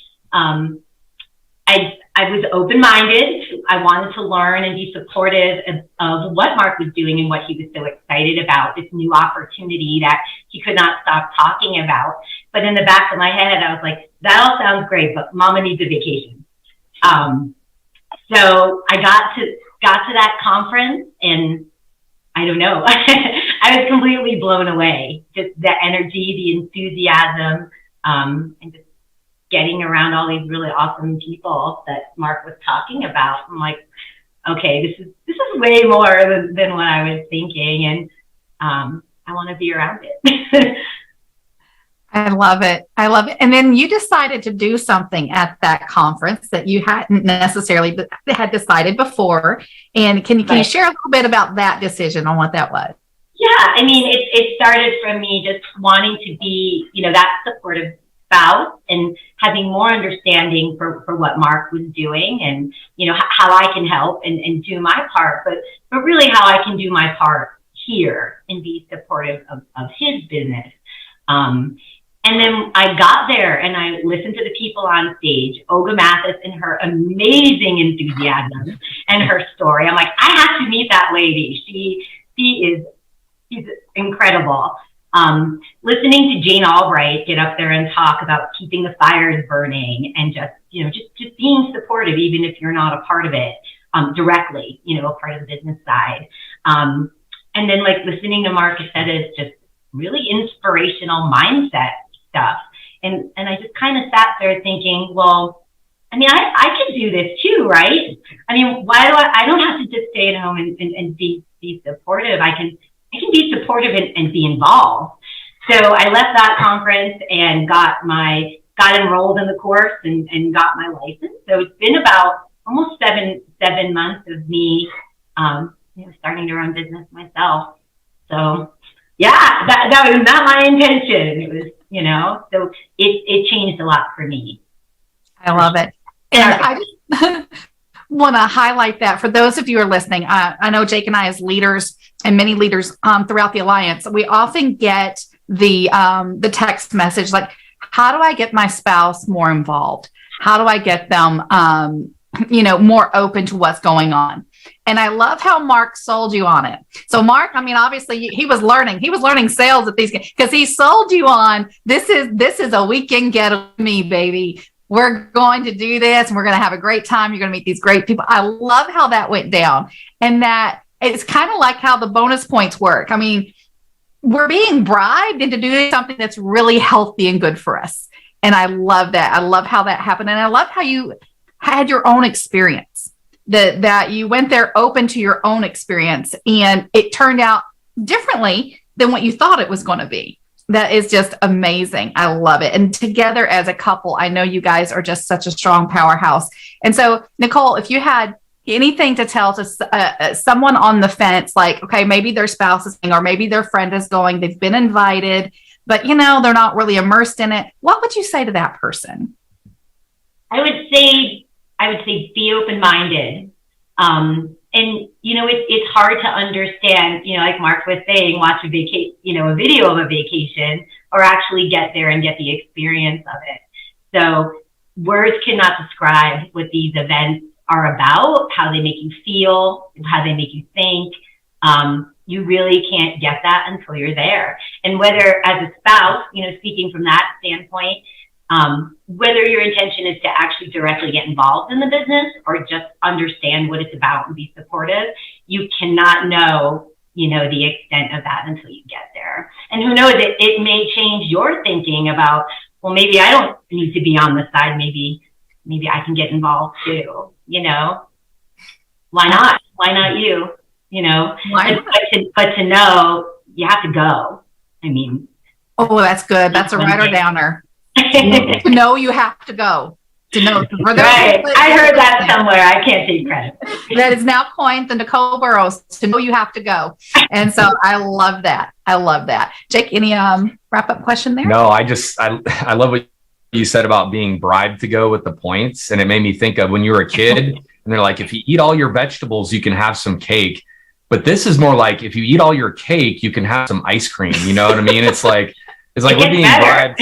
I was open-minded. I wanted to learn and be supportive of what Mark was doing and what he was so excited about, this new opportunity that he could not stop talking about. But in the back of my head, I was like, that all sounds great, but Mama needs a vacation. So I got to that conference, and I don't know, I was completely blown away. Just the energy, the enthusiasm, and just getting around all these really awesome people that Mark was talking about. I'm like, okay, this is way more than what I was thinking, and I want to be around it. I love it. I love it. And then you decided to do something at that conference that you hadn't necessarily had decided before. And can you share a little bit about that decision on what that was? Yeah, I mean, it started from me just wanting to be, that supportive spouse and having more understanding for what Mark was doing, and, how I can help and do my part, but really how I can do my part here and be supportive of his business. And then I got there and I listened to the people on stage, Olga Mathis and her amazing enthusiasm and her story. I'm like, I have to meet that lady. She's incredible. Listening to Jane Albright get up there and talk about keeping the fires burning and just being supportive, even if you're not a part of it directly, a part of the business side. And then like listening to Mark Cassetta's just really inspirational mindset stuff. And I just kind of sat there thinking, well, I mean, I could do this too, right? I mean, why do I don't have to just stay at home and be supportive. I can be supportive and be involved. So I left that conference and got enrolled in the course and got my license. So it's been about almost seven months of me, starting to run business myself. So yeah, that was not my intention. It was, so it changed a lot for me. I love it. And I just want to highlight that for those of you who are listening. I know Jake and I, as leaders and many leaders throughout the Alliance, we often get the text message like, how do I get my spouse more involved? How do I get them, more open to what's going on? And I love how Mark sold you on it. So Mark, I mean, obviously he was learning sales at these, because he sold you on, this is a weekend get with me, baby. We're going to do this and we're going to have a great time. You're going to meet these great people. I love how that went down, and that it's kind of like how the bonus points work. I mean, we're being bribed into doing something that's really healthy and good for us. And I love that. I love how that happened. And I love how you had your own experience, that you went there open to your own experience, and it turned out differently than what you thought it was going to be. That is just amazing. I love it. And together as a couple, I know you guys are just such a strong powerhouse. And so, Nicole, if you had anything to tell to someone on the fence, like, okay, maybe their spouse is going, or maybe their friend is going, they've been invited, but they're not really immersed in it, what would you say to that person? I would say be open-minded. And it's hard to understand, like Mark was saying, watch a video of a vacation, or actually get there and get the experience of it. So words cannot describe what these events are about, how they make you feel, how they make you think. You really can't get that until you're there. And whether as a spouse, speaking from that standpoint, whether your intention is to actually directly get involved in the business or just understand what it's about and be supportive, you cannot know, the extent of that until you get there. And who knows, it may change your thinking about, well, maybe I don't need to be on the side. Maybe I can get involved too, Why not? Why not you? But to know, you have to go. I mean. Oh, that's good. That's a writer downer. To know you have to go. To know. Right. I heard that somewhere. I can't take credit. That is now coined the Nicole Burroughs. To know you have to go. And so I love that. I love that. Jake, any wrap up question there? No, I love what you said about being bribed to go with the points. And it made me think of when you were a kid and they're like, if you eat all your vegetables, you can have some cake. But this is more like, if you eat all your cake, you can have some ice cream. You know what I mean? It's like, It's like It we're gets being better. bribed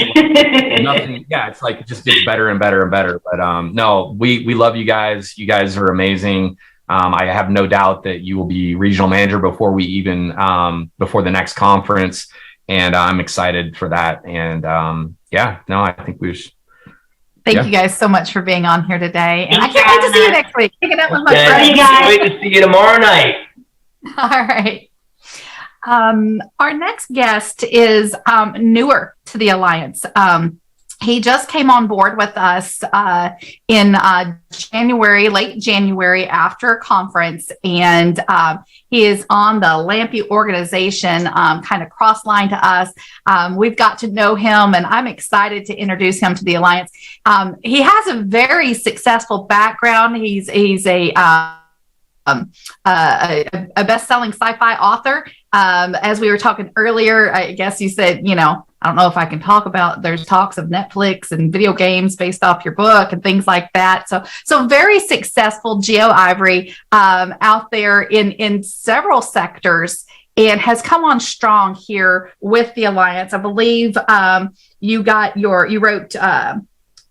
to nothing. Yeah, it's like it just gets better and better and better. But no, we love you guys. You guys are amazing. I have no doubt that you will be regional manager before we even before the next conference, and I'm excited for that. And yeah, no, I think we should. Thank you guys so much for being on here today. And Thanks I can't wait to see you for having next week. Kicking up with my Okay. friends. you guys. Wait to see you tomorrow night. All right. Our next guest is newer to the Alliance. He just came on board with us in January, late January, after a conference, and he is on the Lampy organization, kind of cross-line to us. We've got to know him, and I'm excited to introduce him to the Alliance. He has a very successful background. He's a best-selling sci-fi author. As we were talking earlier, I guess you said, I don't know if I can talk about, there's talks of Netflix and video games based off your book and things like that. So very successful, Gio Ivory, out there in several sectors, and has come on strong here with the Alliance. I believe you wrote,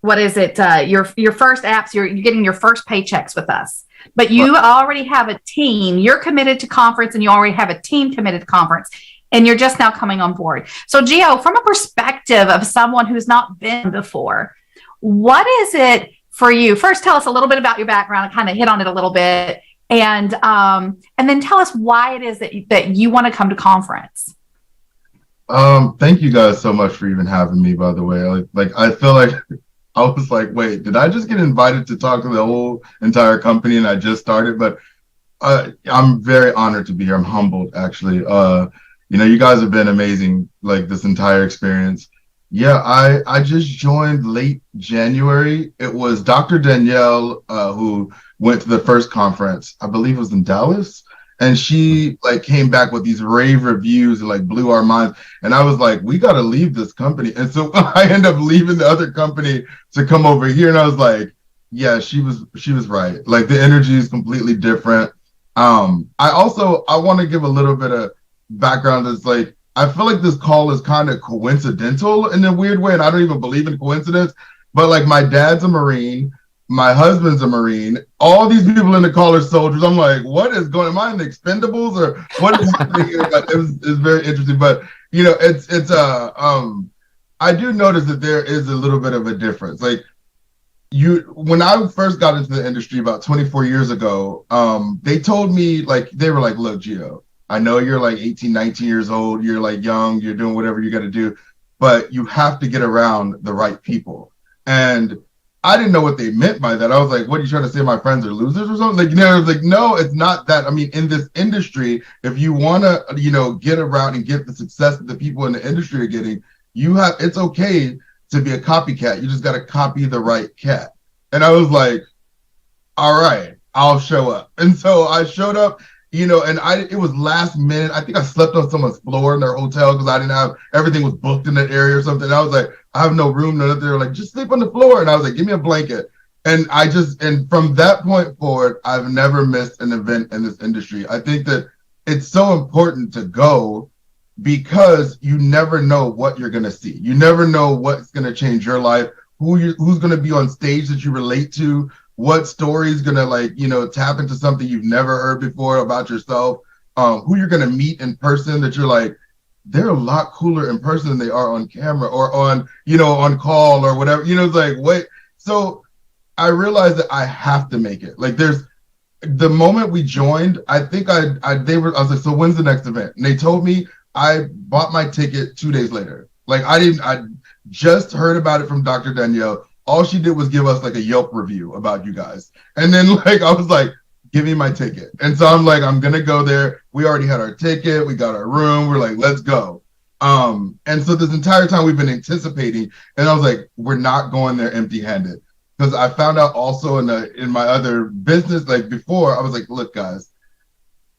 what is it? Your first apps, you're getting your first paychecks with us. But you already have a team. You're committed to conference, and you already have a team committed to conference, and you're just now coming on board. So, Gio, from a perspective of someone who's not been before, what is it for you? First, tell us a little bit about your background and kind of hit on it a little bit, and then tell us why it is that you want to come to conference. Thank you guys so much for even having me, by the way. I feel like I was like, wait, did I just get invited to talk to the whole entire company and I just started? But I'm very honored to be here. I'm humbled, actually. You guys have been amazing, like this entire experience. Yeah, I just joined late January. It was Dr. Danielle who went to the first conference. I believe it was in Dallas. And she came back with these rave reviews and blew our minds. And I was like, we got to leave this company. And so I ended up leaving the other company to come over here. And I was like, yeah, she was right. The energy is completely different. I want to give a little bit of background. That's I feel like this call is kind of coincidental in a weird way. And I don't even believe in coincidence, but my dad's a Marine. My husband's a Marine. All these people in the call are soldiers. I'm like, what is going on? Am I in the Expendables or what is happening here? It's very interesting. But, I do notice that there is a little bit of a difference. When I first got into the industry about 24 years ago, they told me, they were like, look, Gio, I know you're 18, 19 years old. You're young. You're doing whatever you got to do, but you have to get around the right people. And I didn't know what they meant by that. I was like, what are you trying to say? My friends are losers or something? I was like, no, it's not that. I mean, in this industry, if you want to, get around and get the success that the people in the industry are getting, it's okay to be a copycat. You just got to copy the right cat. And I was like, all right, I'll show up. And so I showed up, and it was last minute. I think I slept on someone's floor in their hotel because I didn't have, everything was booked in that area or something. And I was like, I have no room. They were like, just sleep on the floor. And I was like, give me a blanket. And from that point forward, I've never missed an event in this industry. I think that it's so important to go because you never know what you're going to see. You never know what's going to change your life, who's going to be on stage that you relate to, what story is going to tap into something you've never heard before about yourself, who you're going to meet in person that you're like, they're a lot cooler in person than they are on camera or on call or whatever. It's wait. So I realized that I have to make it. There's the moment we joined, I think I was like, so when's the next event? And they told me. I bought my ticket 2 days later. I just heard about it from Dr. Danielle. All she did was give us a Yelp review about you guys. And then I was like, give me my ticket. And so I'm like, I'm going to go there. We already had our ticket. We got our room. We're like, let's go. And so this entire time we've been anticipating, and I was like, we're not going there empty handed. Because I found out also in my other business, before, I was like, look, guys,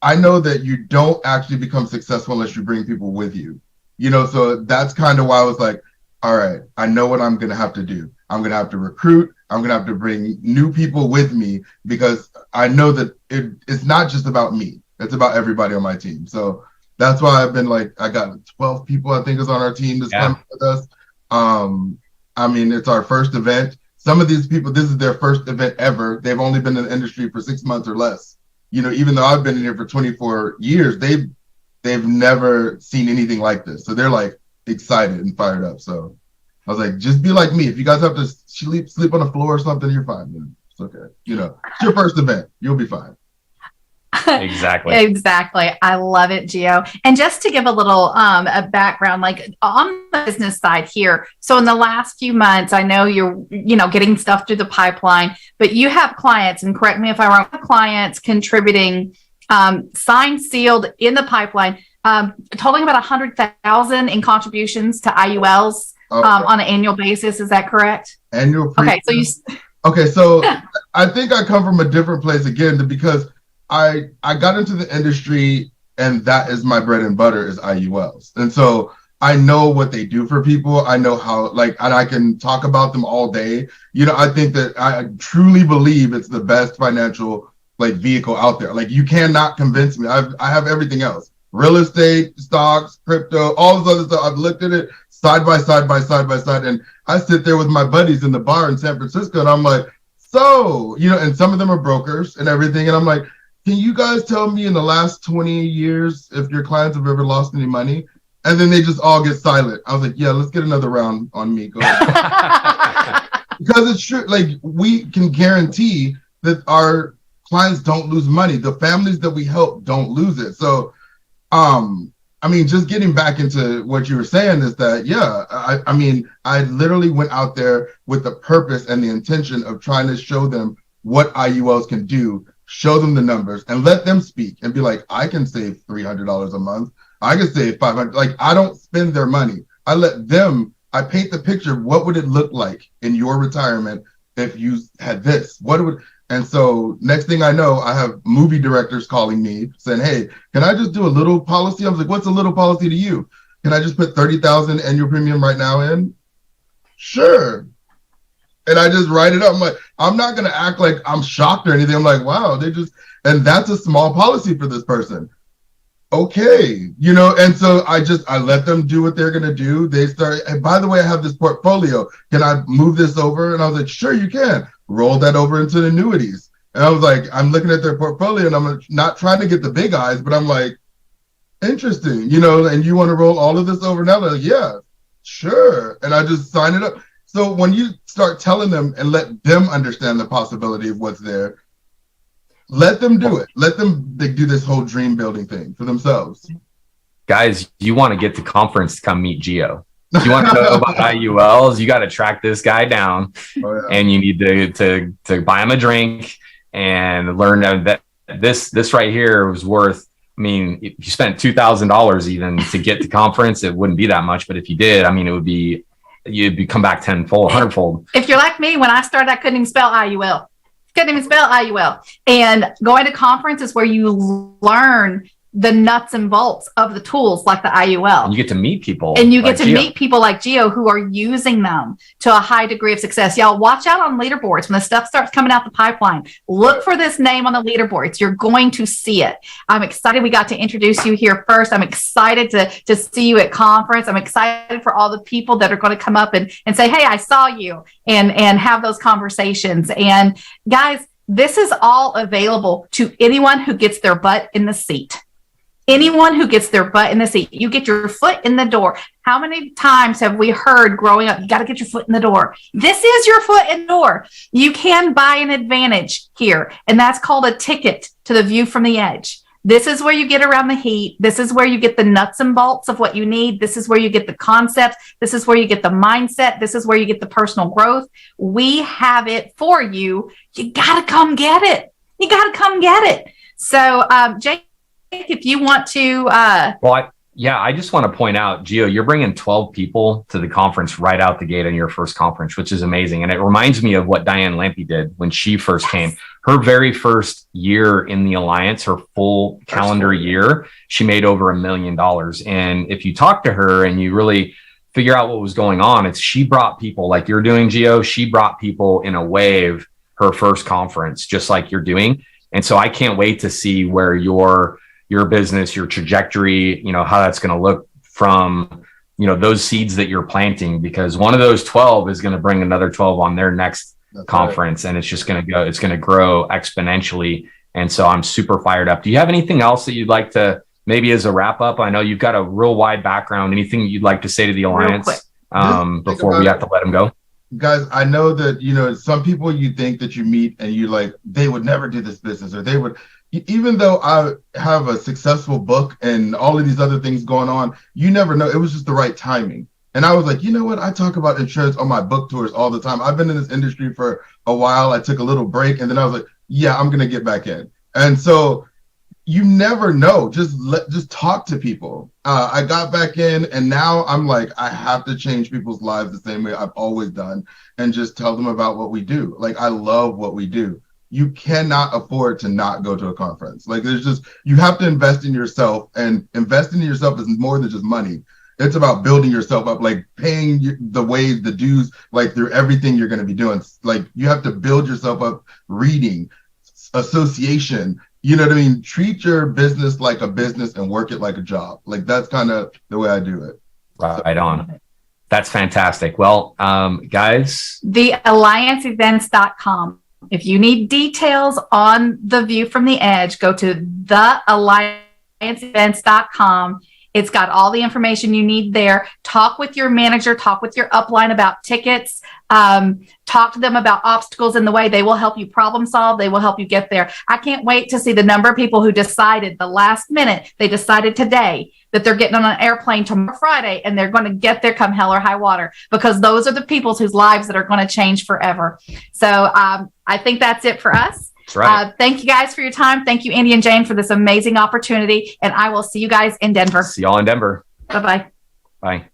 I know that you don't actually become successful unless you bring people with you, so that's kind of why I was like, all right, I know what I'm going to have to do. I'm going to have to recruit. I'm going to have to bring new people with me because I know that it's not just about me. It's about everybody on my team. So That's why I've been like, I got 12 people, I think, is on our team that's coming with us. I mean, it's our first event. Some of these people, this is their first event ever. They've only been in the industry for 6 months or less. You know, even though I've been in here for 24 years, they've never seen anything like this. So they're like excited and fired up. So I was like, just be like me. If you guys have to sleep on the floor or something, you're fine. It's okay. You know, it's your first event. You'll be fine. Exactly. Exactly. I love it, Gio. And just to give a little a background, like on the business side here. So in the last few months, I know you're, getting stuff through the pipeline, but you have clients, and correct me if I'm wrong, clients contributing signed, sealed in the pipeline, totaling about 100,000 in contributions to IULs on an annual basis. Is that correct? Annual. Okay. So I think I come from a different place again, because I got into the industry and that is my bread and butter is IULs. And so I know what they do for people. I know how, and I can talk about them all day. I think that I truly believe it's the best financial vehicle out there. You cannot convince me. I have everything else: real estate, stocks, crypto, all this other stuff. I've looked at it side by side. And I sit there with my buddies in the bar in San Francisco and I'm like, and some of them are brokers and everything. And I'm like, can you guys tell me in the last 20 years if your clients have ever lost any money? And then they just all get silent. I was like, yeah, let's get another round on me. Go ahead. Because it's true. We can guarantee that our clients don't lose money. The families that we help don't lose it. So, just getting back into what you were saying is that, I literally went out there with the purpose and the intention of trying to show them what IULs can do, show them the numbers and let them speak and be like, I can save $300 a month. I can save $500. I don't spend their money. I paint the picture. What would it look like in your retirement if you had this? And so next thing I know, I have movie directors calling me saying, hey, can I just do a little policy? I was like, what's a little policy to you? Can I just put 30,000 annual premium right now in? Sure. And I just write it up. I'm like, I'm not going to act like I'm shocked or anything. I'm like, wow, and that's a small policy for this person. Okay. And so I let them do what they're going to do. They start, and by the way, I have this portfolio. Can I move this over? And I was like, sure, you can. Roll that over into the annuities. And I was like, I'm looking at their portfolio and I'm not trying to get the big eyes, but I'm like, interesting, and you want to roll all of this over now? They're like, yeah, sure. And I just sign it up. So when you start telling them and let them understand the possibility of what's there, let them do it. Let them do this whole dream building thing for themselves. Guys, you want to get to conference to come meet Gio. If you want to know about IULs, you got to track this guy down and you need to buy him a drink and learn that this right here was worth, if you spent $2,000 even to get to conference, it wouldn't be that much. But if you did, it would be, you'd come back tenfold, hundredfold. If you're like me, when I started, I couldn't even spell IUL. And going to conference is where you learn the nuts and bolts of the tools like the IUL. And you get to meet people. And you get to meet people like Gio who are using them to a high degree of success. Y'all watch out on leaderboards. When the stuff starts coming out the pipeline, look for this name on the leaderboards. You're going to see it. I'm excited we got to introduce you here first. I'm excited to see you at conference. I'm excited for all the people that are going to come up and say, hey, I saw you, and have those conversations. And guys, this is all available to anyone who gets their butt in the seat. Anyone who gets their butt in the seat, you get your foot in the door. How many times have we heard growing up, you got to get your foot in the door? This is your foot in the door. You can buy an advantage here, and that's called a ticket to the view from the edge. This is where you get around the heat. This is where you get the nuts and bolts of what you need. This is where you get the concepts. This is where you get the mindset. This is where you get the personal growth. We have it for you. You got to come get it. You got to come get it. So, Jake, if you want to I just want to point out, Gio, you're bringing 12 people to the conference right out the gate in your first conference, which is amazing. And it reminds me of what Diane Lampy did when she first came. Her very first year in the Alliance, her full calendar year, she made over $1 million. And if you talk to her and you really figure out what was going on, she brought people like you're doing, Gio. She brought people in a wave her first conference, just like you're doing. And so I can't wait to see where your your business, your trajectory, how that's going to look from, those seeds that you're planting, because one of those 12 is going to bring another 12 on their next conference. Right. And it's just going to grow exponentially. And so I'm super fired up. Do you have anything else that you'd like to, maybe as a wrap up? I know you've got a real wide background. Anything you'd like to say to the Alliance before we have to let them go? Guys, I know that, some people you think that you meet and you like, they would never do this business, or they would, even though I have a successful book and all of these other things going on, you never know. It was just the right timing. And I was like, you know what? I talk about insurance on my book tours all the time. I've been in this industry for a while. I took a little break, and then I was like, yeah, I'm going to get back in. And so you never know. Just talk to people. I got back in, and now I'm like, I have to change people's lives the same way I've always done, and just tell them about what we do. Like, I love what we do. You cannot afford to not go to a conference. Like, you have to invest in yourself, and investing in yourself is more than just money. It's about building yourself up, like paying the ways, the dues, like through everything you're going to be doing. Like, you have to build yourself up, reading, association, you know what I mean? Treat your business like a business and work it like a job. Like, that's kind of the way I do it. Right on. That's fantastic. Well, guys. TheAllianceEvents.com. If you need details on the view from the edge, go to TheAllianceEvents.com. It's got all the information you need there. Talk with your manager, talk with your upline about tickets, talk to them about obstacles in the way. They will help you problem solve. They will help you get there. I can't wait to see the number of people who decided the last minute, they decided today that they're getting on an airplane tomorrow Friday, and they're going to get there come hell or high water, because those are the people whose lives that are going to change forever. So I think that's it for us. That's right. Thank you guys for your time. Thank you, Andy and Jane, for this amazing opportunity. And I will see you guys in Denver. See y'all in Denver. Bye-bye. Bye.